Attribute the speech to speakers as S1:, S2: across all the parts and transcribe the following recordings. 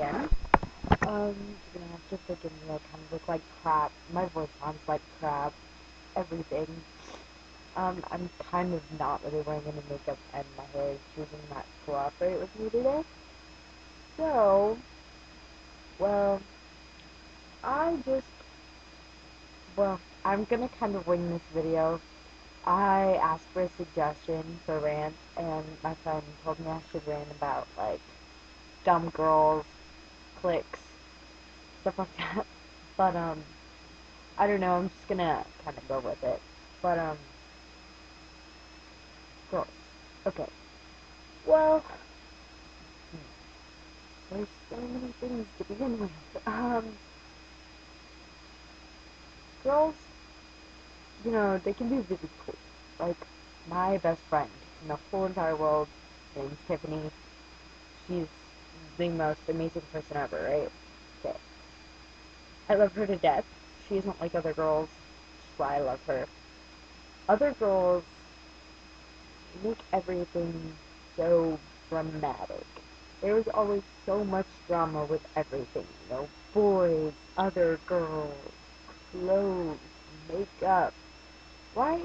S1: again. You're gonna have to forgive me, I kind of look like crap. My voice sounds like crap. Everything. I'm kind of not really wearing any makeup and my hair is choosing not to cooperate with me today. So, well, I just, well, I'm gonna kind of wing this video. I asked for a suggestion for rant, and my friend told me I should rant about, like, dumb girls, cliques, stuff like that. But, I don't know, I'm just gonna kind of go with it. But, girls. Okay. Well, there's so many things to begin with. Girls, you know, they can be really cool. Like, my best friend in the whole entire world, her name's Tiffany. She's the most amazing person ever, right? Okay. I love her to death. She isn't like other girls. That's why I love her. Other girls make everything so dramatic. There's always so much drama with everything, you know, boys, other girls, clothes, makeup. Why?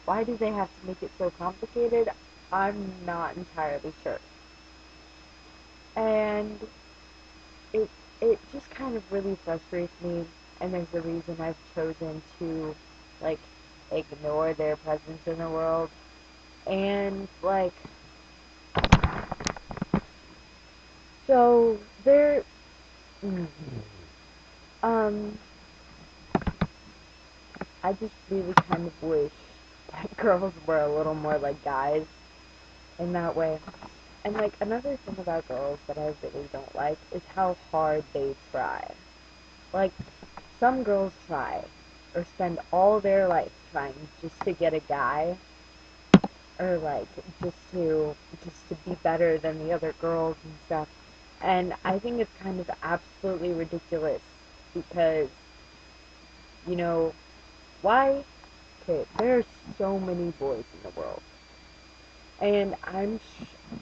S1: Why do they have to make it so complicated? I'm not entirely sure. And it it just kind of really frustrates me, and there's a reason I've chosen to, like, ignore their presence in the world. And, like, so they're, um, I just really kind of wish that girls were a little more like guys in that way. And, like, another thing about girls that I really don't like is how hard they try. Like, some girls try, or spend all their life trying just to get a guy, or, like, just to be better than the other girls and stuff. And I think it's kind of absolutely ridiculous because, you know, why? Okay, there are so many boys in the world. And I'm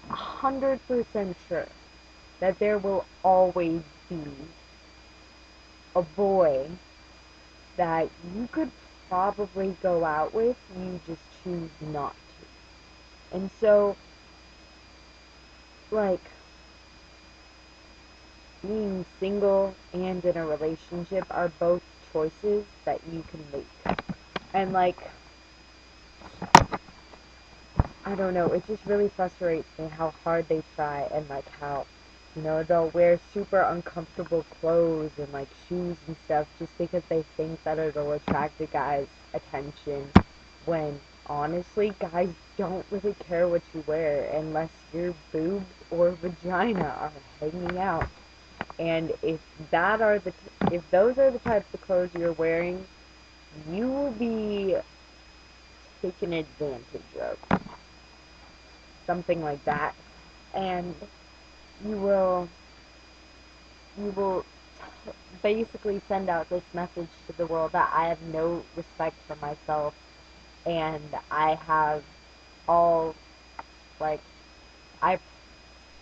S1: 100% sure that there will always be a boy that you could probably go out with, you just choose not to. And so, like, being single and in a relationship are both choices that you can make. And, like, I don't know, it just really frustrates me how hard they try, and, like, how, you know, they'll wear super uncomfortable clothes and, like, shoes and stuff just because they think that it'll attract a guy's attention, when honestly guys don't really care what you wear unless your boobs or vagina are hanging out. And if those are the types of clothes you're wearing, you will be taken advantage of, something like that. And you will you will basically send out this message to the world that I have no respect for myself, and I have all, like, I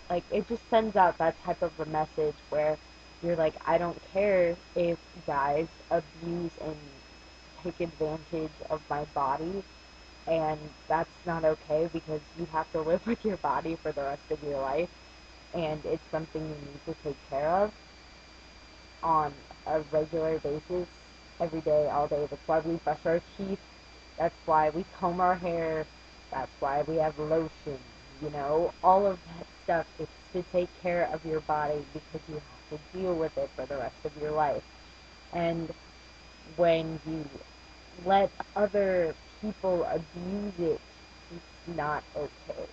S1: like, it just sends out that type of a message where you're like, I don't care if guys abuse and take advantage of my body, and that's not okay because you have to live with your body for the rest of your life, and it's something you need to take care of on a regular basis, every day, all day. That's why we brush our teeth. That's why we comb our hair. That's why we have lotion. You know, all of that stuff. It's to take care of your body because you have to deal with it for the rest of your life. And when you let other people abuse it, it's not okay.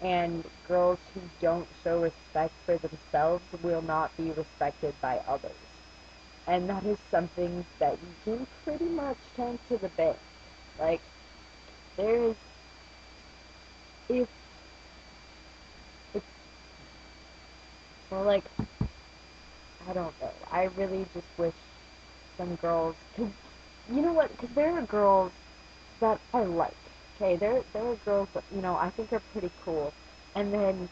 S1: And girls who don't show respect for themselves will not be respected by others. And that is something that you can pretty much tank to the bank. Like, there's, if it's, well, like, I don't know. I really just wish some girls, cause, you know what, because there are girls that I like. Okay, there are girls that, you know, I think are pretty cool. And then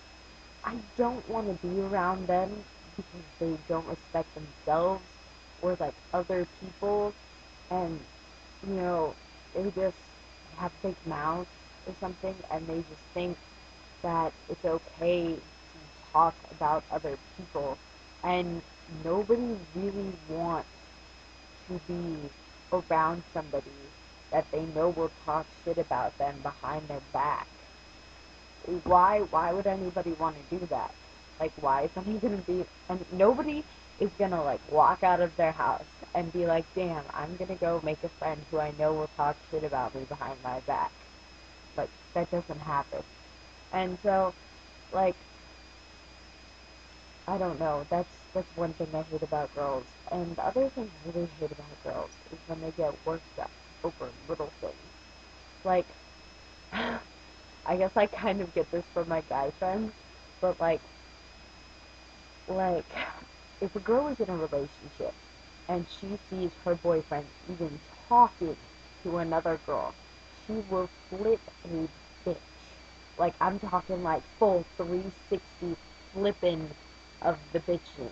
S1: I don't want to be around them because they don't respect themselves or like other people, and you know, they just have big mouths or something, and they just think that it's okay to talk about other people, and nobody really wants to be around somebody that they know will talk shit about them behind their back. Why would anybody want to do that? Like, why is somebody gonna be, and nobody is gonna like walk out of their house and be like, damn, I'm gonna go make a friend who I know will talk shit about me behind my back. Like, that doesn't happen. And so, like, I don't know. That's one thing I hate about girls. And the other thing I really hate about girls is when they get worked up over little things. Like, I guess I kind of get this from my guy friends, but like, if a girl is in a relationship and she sees her boyfriend even talking to another girl, she will flip a bitch. Like, I'm talking like full 360 flipping of the bitching,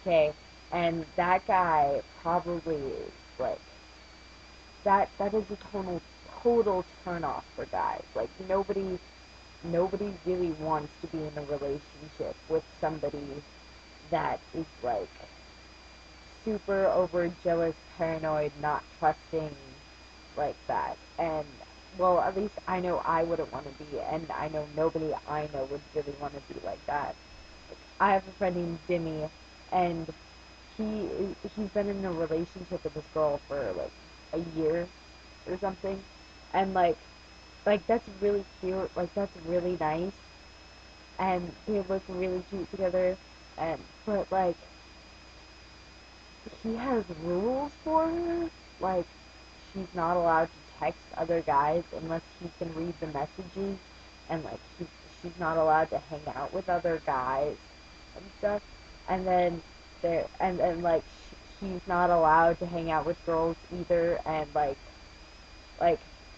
S1: okay? And that guy probably is like, that is a total turn off for guys. Like, nobody really wants to be in a relationship with somebody that is like super over jealous, paranoid, not trusting, like that. And well, at least I know I wouldn't want to be, and I know nobody I know would really want to be like that. I have a friend named Jimmy, and he's been in a relationship with this girl for like a year or something, and like that's really cute, like that's really nice, and they look really cute together, and but like he has rules for her. Like, she's not allowed to text other guys unless he can read the messages, and like she's not allowed to hang out with other guys and stuff. And then like he's not allowed to hang out with girls either. And like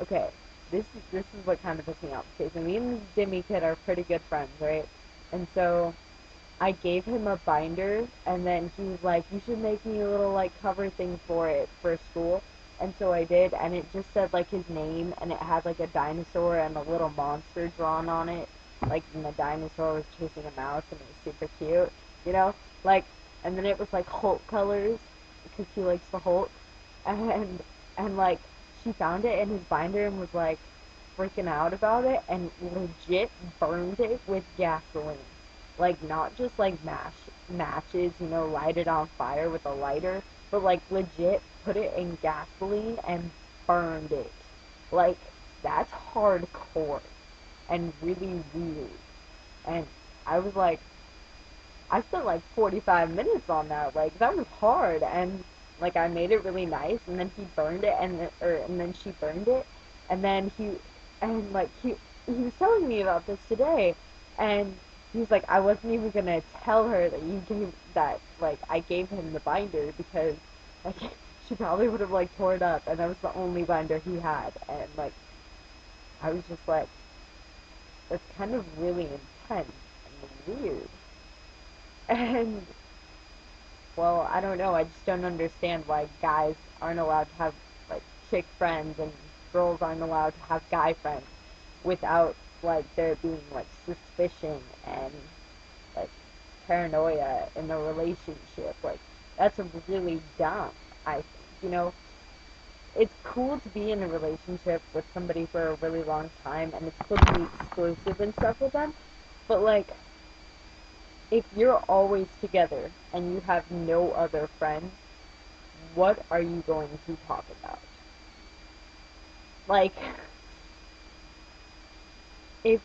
S1: okay, this is what kind of pissed me off. Okay, so me and this Jimmy kid are pretty good friends, right? And so I gave him a binder, and then he was like, you should make me a little, like, cover thing for it for school. And so I did, and it just said, like, his name, and it had, like, a dinosaur and a little monster drawn on it. Like, and the dinosaur was chasing a mouse, and it was super cute, you know? Like, and then it was, like, Hulk colors, because he likes the Hulk. And, like, she found it in his binder and was, like, freaking out about it, and legit burned it with gasoline. Like, not just like matches, you know, light it on fire with a lighter, but like legit put it in gasoline and burned it. Like, that's hardcore and really weird. And I was like, I spent like 45 minutes on that. Like, that was hard. And like, I made it really nice, and then he burned it, and then she burned it, and then he was telling me about this today, and he was like, I wasn't even gonna tell her that I gave him the binder, because like she probably would have like tore it up, and that was the only binder he had. And like, I was just like, that's kind of really intense and weird. And well, I don't know. I just don't understand why guys aren't allowed to have like chick friends and girls aren't allowed to have guy friends without like there being like suspicion and like paranoia in the relationship. Like, that's really dumb. I think, you know, it's cool to be in a relationship with somebody for a really long time, and it's cool to be exclusive and stuff with them. But like, if you're always together and you have no other friends, what are you going to talk about? Like, if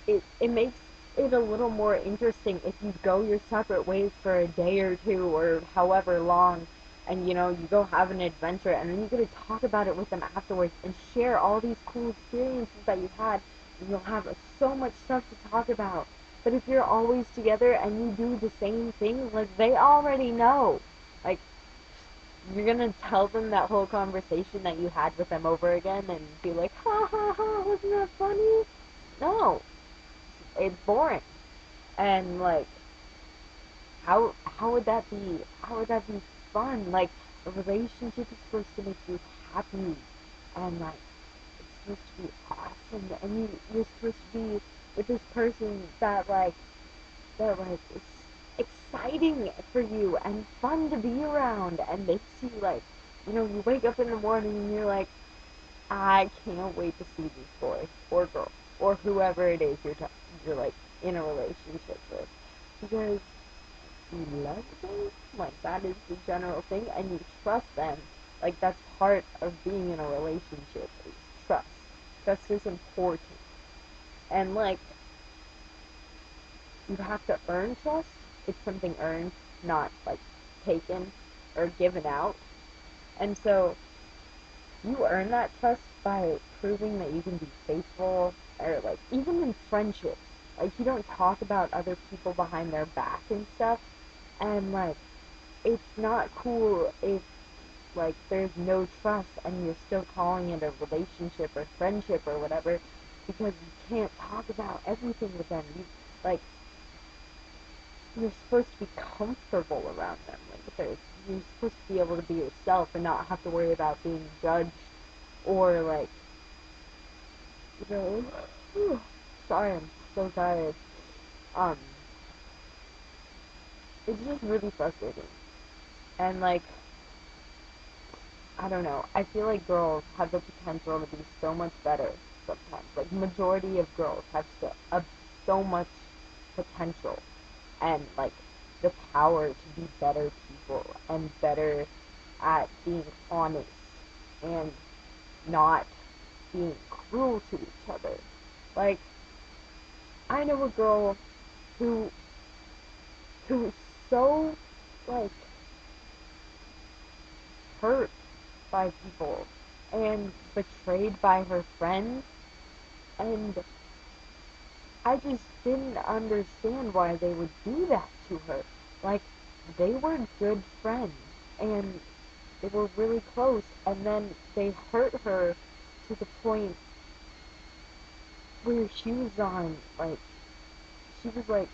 S1: it makes it a little more interesting if you go your separate ways for a day or two or however long, and you know, you go have an adventure, and then you get to talk about it with them afterwards and share all these cool experiences that you had, and you'll have so much stuff to talk about. But if you're always together and you do the same thing, like, they already know. Like, you're gonna tell them that whole conversation that you had with them over again and be like, ha ha ha, wasn't that funny? No, it's boring. And like, how would that be? How would that be fun? Like, a relationship is supposed to make you happy, and like it's supposed to be awesome, and you're supposed to be with this person that is exciting for you and fun to be around, and makes you like, you wake up in the morning and you're like, I can't wait to see this boy or girl or whoever it is you're like in a relationship with, because you love them. Like, that is the general thing, and you trust them. Like, that's part of being in a relationship is trust. Trust is important, and like, you have to earn trust. It's something earned, not like taken or given out. And so you earn that trust by proving that you can be faithful, or like even in friendships. Like, you don't talk about other people behind their back and stuff. And like, it's not cool if like there's no trust and you're still calling it a relationship or friendship or whatever, because you can't talk about everything with them. Like, you're supposed to be comfortable around them. Like, you're supposed to be able to be yourself and not have to worry about being judged or like, whew, sorry, I'm so tired. Um, it's just really frustrating. And like, I don't know. I feel like girls have the potential to be so much better sometimes. Like, majority of girls have so much potential and like the power to be better people and better at being honest and not being cruel to each other. Like, I know a girl who who is so like hurt by people and betrayed by her friends, and I just didn't understand why they would do that to her. Like, they were good friends and they were really close, and then they hurt her to the point where she was like,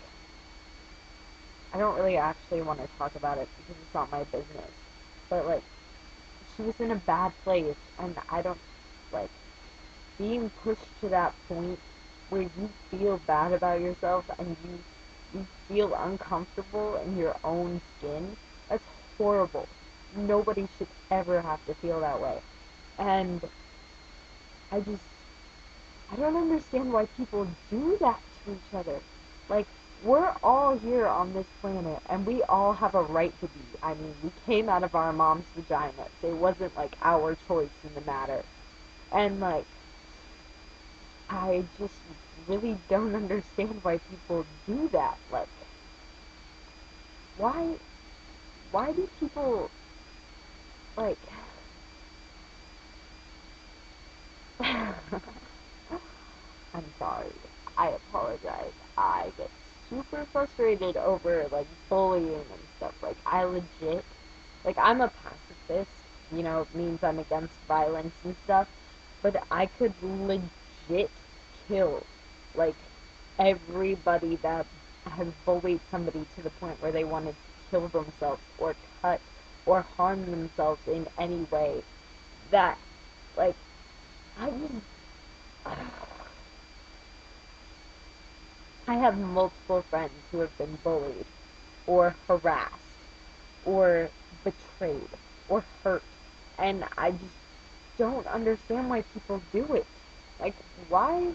S1: I don't really actually want to talk about it because it's not my business, but like, she was in a bad place, and I don't, like, being pushed to that point where you feel bad about yourself and you feel uncomfortable in your own skin. That's horrible. Nobody should ever have to feel that way. And I just I don't understand why people do that to each other. Like, we're all here on this planet, and we all have a right to be. I mean, we came out of our mom's vaginas. It wasn't, like, our choice in the matter. And, like, I just really don't understand why people do that. Like, why, why do people, like, I'm sorry. I apologize. I get super frustrated over, like, bullying and stuff. Like, I'm a pacifist. It means I'm against violence and stuff. But I could legit kill, like, everybody that has bullied somebody to the point where they wanted to kill themselves or cut or harm themselves in any way. That, like, I just I have multiple friends who have been bullied or harassed or betrayed or hurt, and I just don't understand why people do it. Like, why?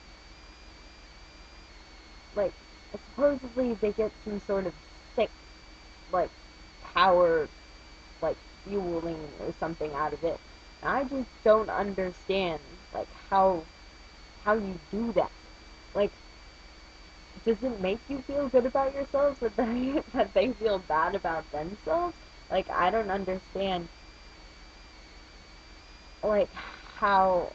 S1: Like, supposedly they get some sort of sick, like, power, like, fueling or something out of it. And I just don't understand, like, how you do that. Like, does it make you feel good about yourselves that they feel bad about themselves? Like, I don't understand, like, how.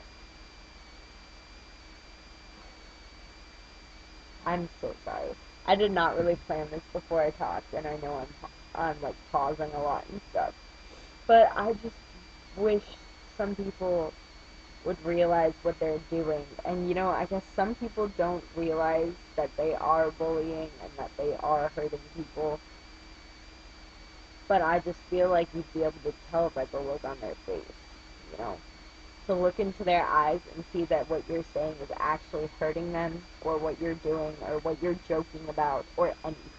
S1: I'm so sorry. I did not really plan this before I talked, and I know I'm like pausing a lot and stuff. But I just wish some people would realize what they're doing. And I guess some people don't realize that they are bullying and that they are hurting people. but I just feel like you'd be able to tell by the look on their face, you know, to look into their eyes and see that what you're saying is actually hurting them, or what you're doing, or what you're joking about, or anything.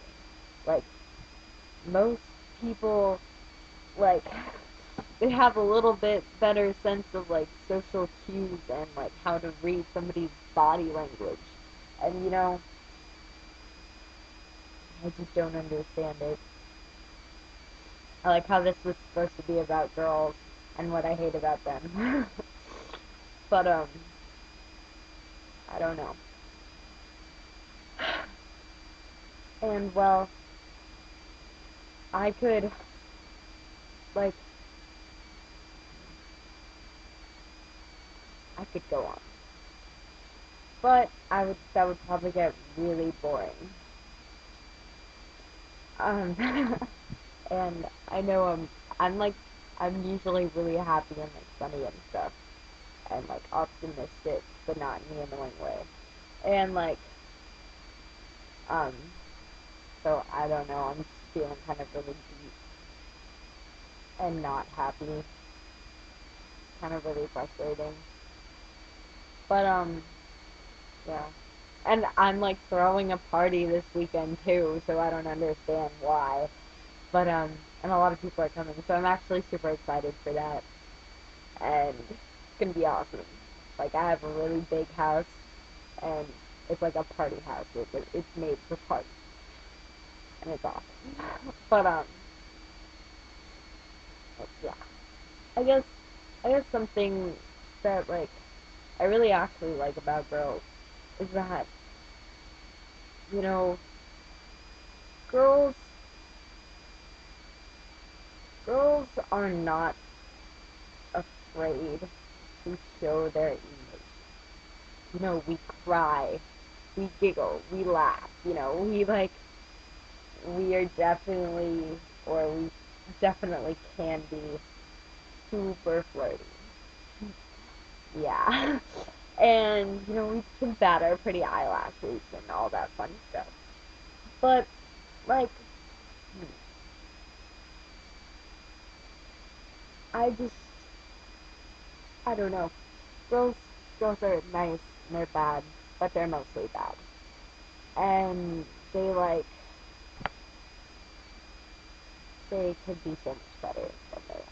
S1: Like, most people, like, they have a little bit better sense of, like, social cues and, like, how to read somebody's body language. And, you know, I just don't understand it. I like how this was supposed to be about girls and what I hate about them. But, I don't know. And, well, I could, like, I could go on. But that would probably get really boring. Um, and I know I'm like, I'm usually really happy and like funny and stuff, and like optimistic, but not in the annoying way. And like, um, so I don't know, I'm just feeling kind of really deep and not happy, kind of really frustrating. But yeah. And I'm like throwing a party this weekend too, so I don't understand why. But and a lot of people are coming, so I'm actually super excited for that. And it's gonna be awesome. Like, I have a really big house, and it's like a party house. It's made for parties, and it's awesome. But yeah. I guess I guess something that like I really actually like about girls is that, you know, girls girls are not afraid to show their emotions. You know, we cry, we giggle, we laugh, you know, we are definitely, or we definitely can be super flirty. Yeah. And, you know, we can bat our pretty eyelashes and all that fun stuff. But, like, I just, I don't know. Girls, girls are nice and they're bad, but they're mostly bad. And they could be so much better than they are.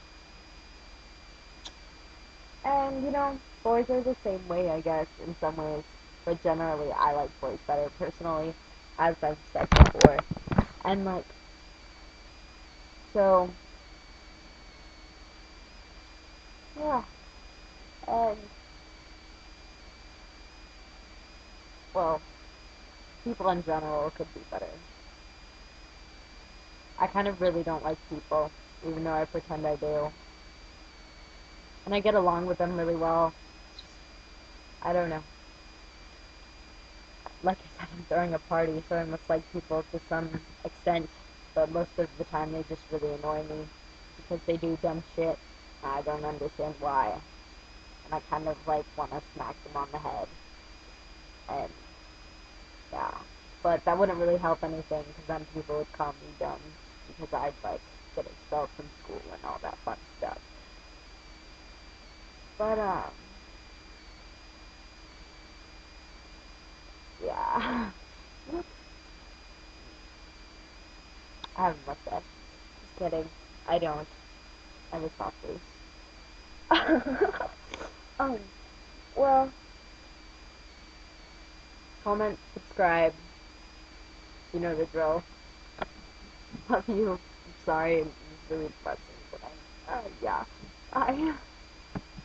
S1: And, you know, boys are the same way, I guess, in some ways. But generally, I like boys better personally, as I've said before. And, like, so, yeah. And, well, people in general could be better. I kind of really don't like people, even though I pretend I do. And I get along with them really well. It's just, I don't know. Like I said, I'm throwing a party, so I must like people to some extent. But most of the time, they just really annoy me because they do dumb shit. I don't understand why. And I kind of like want to smack them on the head. And yeah. But that wouldn't really help anything because then people would call me dumb because I'd like get expelled from school and all that fun stuff. But yeah. I have a mustache. Just kidding. I don't. I have a soft face. um, well, comment, subscribe. You know the drill. Love you. I'm sorry, it was really depressing, but yeah. Bye.